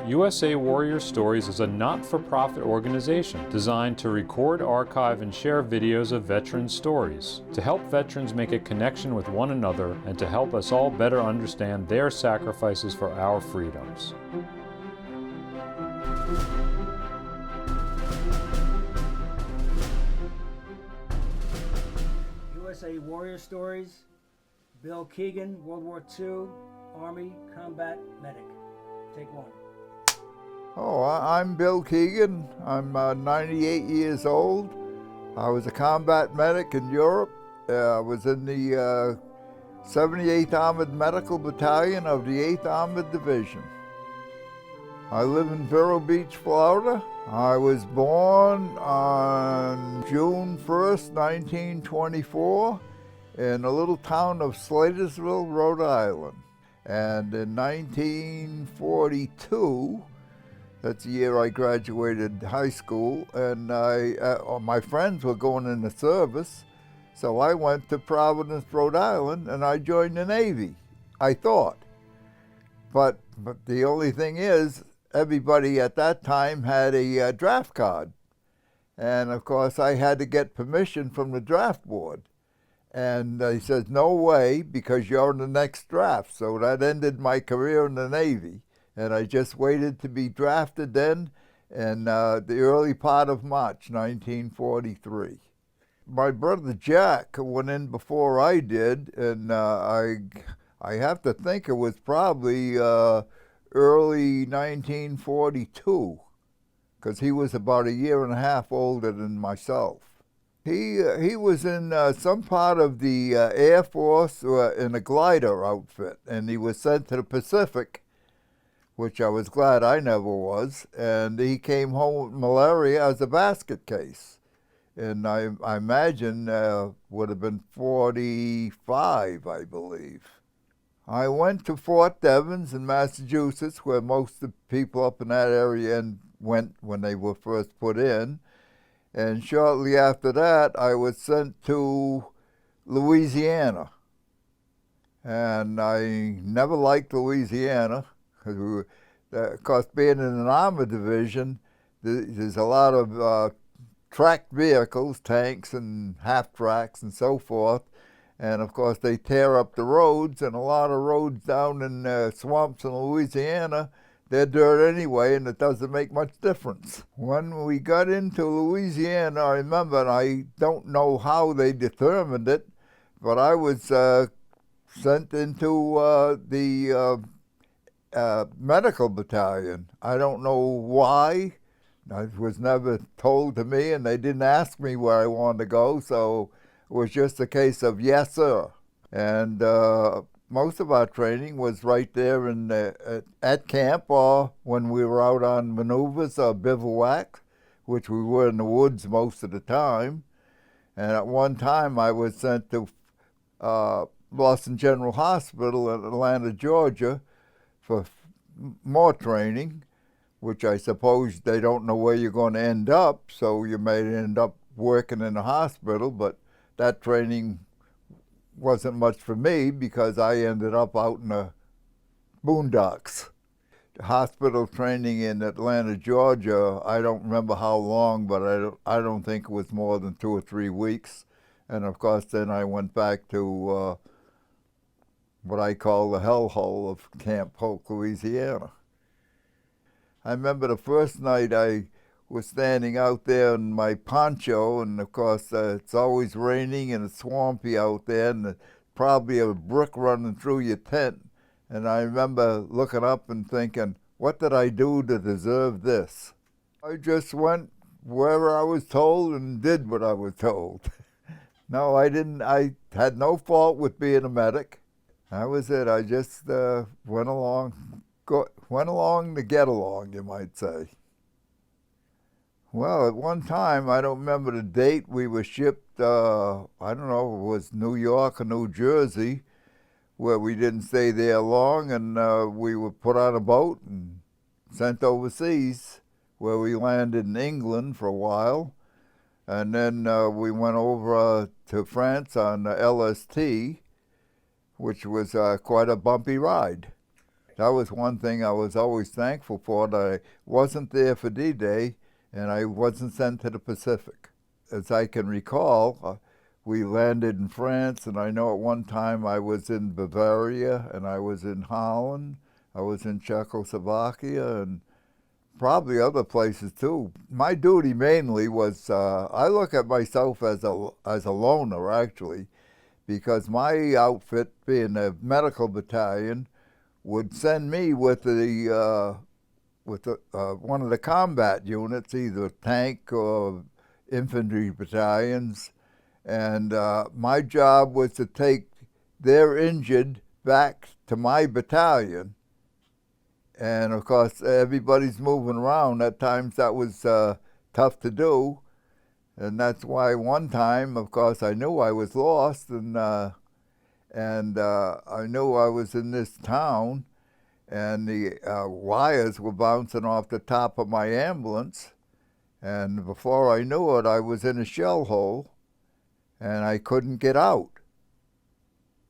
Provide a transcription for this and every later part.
USA Warrior Stories is a not-for-profit organization designed to record, archive, and share videos of veterans' stories, to help veterans make a connection with one another and to help us all better understand their sacrifices for our freedoms. USA Warrior Stories, Bill Keegan, World War II, Army Combat Medic. Take one. Oh, I'm Bill Keegan. I'm 98 years old. I was a combat medic in Europe. I was in the 78th Armored Medical Battalion of the 8th Armored Division. I live in Vero Beach, Florida. I was born on June 1st, 1924, in a little town of Slatersville, Rhode Island. And in 1942, that's the year I graduated high school, and my friends were going in the service, so I went to Providence, Rhode Island, and I joined the Navy, I thought. But the only thing is, everybody at that time had a draft card. And of course, I had to get permission from the draft board. And he says, no way, because you're in the next draft. So that ended my career in the Navy. And I just waited to be drafted then in the early part of March 1943. My brother Jack went in before I did, and I have to think it was probably early 1942, because he was about a year and a half older than myself. He was in some part of the Air Force in a glider outfit, and he was sent to the Pacific, which I was glad I never was, and he came home with malaria as a basket case. And I imagine would have been 45, I believe. I went to Fort Devens in Massachusetts, where most of the people up in that area went when they were first put in. And shortly after that, I was sent to Louisiana. And I never liked Louisiana, because of course, being in an armored division, there's a lot of tracked vehicles, tanks and half-tracks and so forth. And of course, they tear up the roads, and a lot of roads down in swamps in Louisiana, they're dirt anyway, and it doesn't make much difference. When we got into Louisiana, I remember, and I don't know how they determined it, but I was sent into the Medical Battalion. I don't know why. It was never told to me, and they didn't ask me where I wanted to go, so it was just a case of yes, sir. And most of our training was right there at camp, or when we were out on maneuvers or bivouac, which we were in the woods most of the time. And at one time, I was sent to Boston General Hospital in Atlanta, Georgia, for more training, which I suppose they don't know where you're going to end up, so you may end up working in a hospital, but that training wasn't much for me because I ended up out in the boondocks. The hospital training in Atlanta, Georgia, I don't remember how long, but I don't think it was more than 2 or 3 weeks. And of course, then I went back to what I call the hellhole of Camp Polk, Louisiana. I remember the first night I was standing out there in my poncho, and of course it's always raining and it's swampy out there, and probably a brook running through your tent. And I remember looking up and thinking, what did I do to deserve this? I just went wherever I was told and did what I was told. No, I didn't. I had no fault with being a medic. That was it. I just went along to get along, you might say. Well, at one time, I don't remember the date, we were shipped, I don't know, it was New York or New Jersey, where we didn't stay there long, and we were put on a boat and sent overseas, where we landed in England for a while. And then we went over to France on the LST, which was quite a bumpy ride. That was one thing I was always thankful for, that I wasn't there for D-Day and I wasn't sent to the Pacific. As I can recall, we landed in France, and I know at one time I was in Bavaria, and I was in Holland, I was in Czechoslovakia, and probably other places too. My duty mainly was, I look at myself as a loner actually, because my outfit, being a medical battalion, would send me with one of the combat units, either tank or infantry battalions, and my job was to take their injured back to my battalion. And of course, everybody's moving around. At times that was tough to do. And that's why one time, of course, I knew I was lost, and I knew I was in this town, and the wires were bouncing off the top of my ambulance. And before I knew it, I was in a shell hole, and I couldn't get out.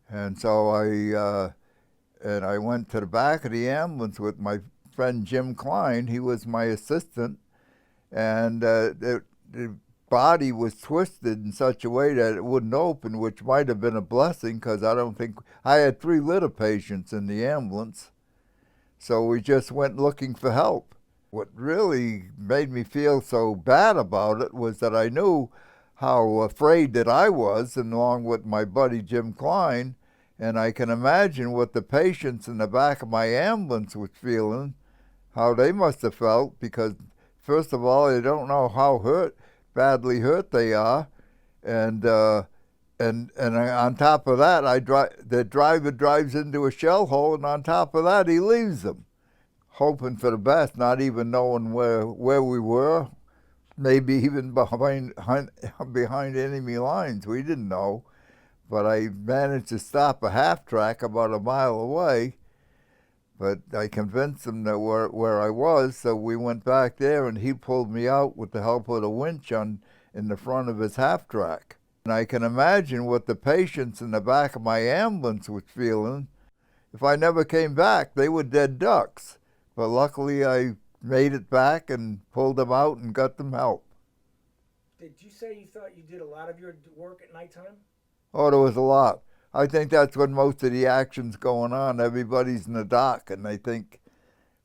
And so I went to the back of the ambulance with my friend Jim Klein. He was my assistant, and the body was twisted in such a way that it wouldn't open, which might have been a blessing, because I had 3 litter patients in the ambulance. So we just went looking for help. What really made me feel so bad about it was that I knew how afraid that I was, and along with my buddy Jim Klein, and I can imagine what the patients in the back of my ambulance was feeling, how they must have felt, because first of all, they don't know how badly hurt they are, and on top of that, the driver drives into a shell hole, and on top of that, he leaves them, hoping for the best, not even knowing where we were, maybe even behind enemy lines. We didn't know. But I managed to stop a half-track about a mile away. But I convinced him that where I was, so we went back there, and he pulled me out with the help of the winch in the front of his half-track. And I can imagine what the patients in the back of my ambulance was feeling. If I never came back, they were dead ducks. But luckily, I made it back and pulled them out and got them help. Did you say you thought you did a lot of your work at nighttime? Oh, there was a lot. I think that's when most of the action's going on. Everybody's in the dock, and they think,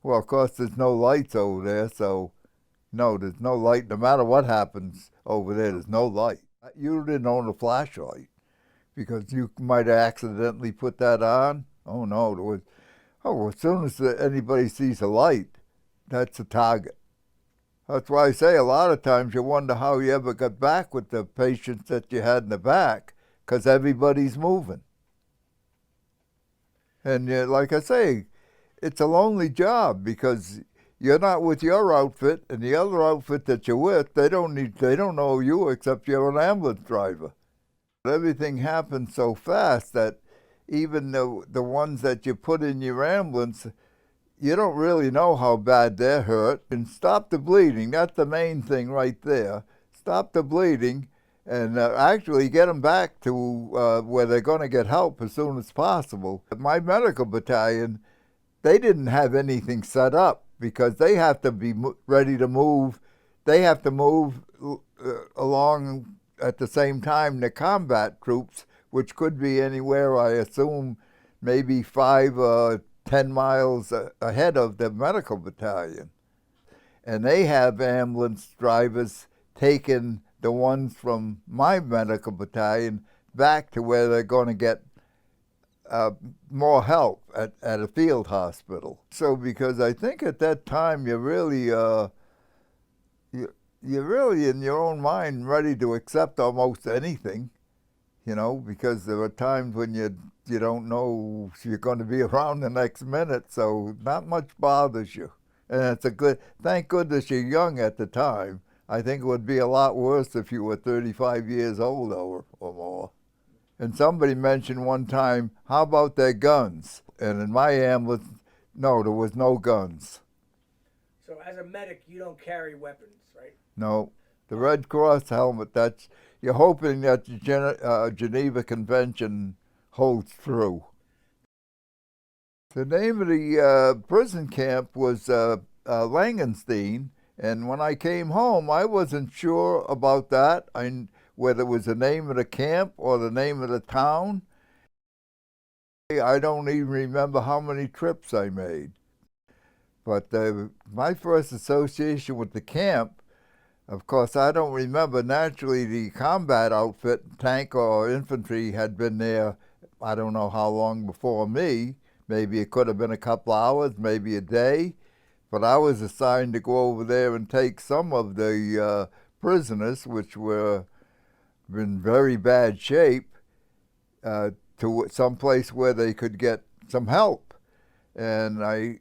well, of course, there's no lights over there, so no, there's no light. No matter what happens over there's no light. You didn't own a flashlight, because you might have accidentally put that on. Oh, no, there was, as soon as anybody sees a light, that's a target. That's why I say a lot of times you wonder how you ever got back with the patients that you had in the back, because everybody's moving. And like I say, it's a lonely job, because you're not with your outfit, and the other outfit that you're with, they don't know you except you're an ambulance driver. Everything happens so fast that even the ones that you put in your ambulance, you don't really know how bad they're hurt. And stop the bleeding, that's the main thing right there. Stop the bleeding, and actually get them back to where they're going to get help as soon as possible. My medical battalion, they didn't have anything set up, because they have to be ready to move. They have to move along at the same time the combat troops, which could be anywhere, I assume, maybe 5 or 10 miles ahead of the medical battalion. And they have ambulance drivers taking the ones from my medical battalion back to where they're going to get more help at a field hospital. So because I think at that time you're really in your own mind ready to accept almost anything, because there are times when you don't know if you're going to be around the next minute, so not much bothers you. And thank goodness you're young at the time. I think it would be a lot worse if you were 35 years old or more. And somebody mentioned one time, how about their guns? And in my ambulance, no, there was no guns. So as a medic, you don't carry weapons, right? No. The Red Cross helmet, you're hoping that the Geneva Convention holds true. The name of the prison camp was Langenstein, and when I came home, I wasn't sure about that, whether it was the name of the camp or the name of the town. I don't even remember how many trips I made. But my first association with the camp, of course, I don't remember. Naturally, the combat outfit, tank or infantry, had been there, I don't know how long before me. Maybe it could have been a couple hours, maybe a day. But I was assigned to go over there and take some of the prisoners, which were in very bad shape, to some place where they could get some help. And I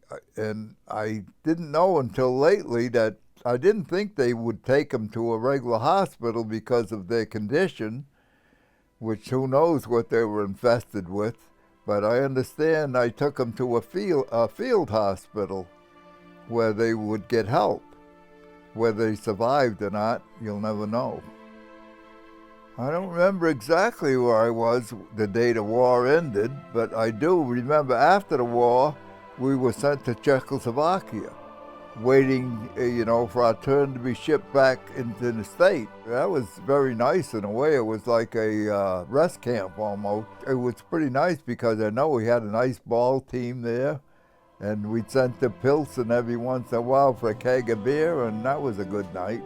didn't know until lately that I didn't think they would take them to a regular hospital because of their condition, which who knows what they were infested with. But I understand I took them to a field hospital where they would get help. Whether they survived or not, you'll never know. I don't remember exactly where I was the day the war ended, but I do remember after the war, we were sent to Czechoslovakia, waiting, for our turn to be shipped back into the state. That was very nice in a way. It was like a rest camp almost. It was pretty nice because I know we had a nice ball team there, and we'd sent the Pilsen every once in a while for a keg of beer, and that was a good night.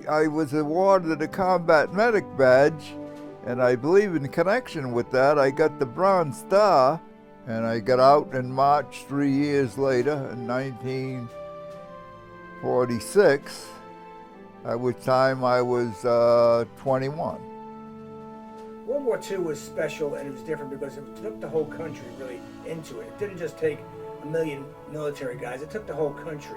I was awarded a combat medic badge, and I believe in connection with that I got the Bronze Star, and I got out in March 3 years later in 1946, at which time I was 21. World War II was special, and it was different because it took the whole country really into it. It didn't just take a million military guys, it took the whole country.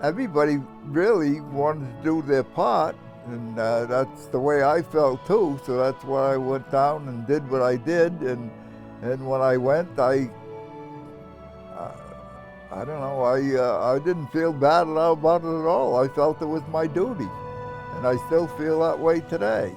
Everybody really wanted to do their part, and that's the way I felt too, so that's why I went down and did what I did, and when I went, I don't know, I didn't feel bad about it at all. I felt it was my duty, and I still feel that way today.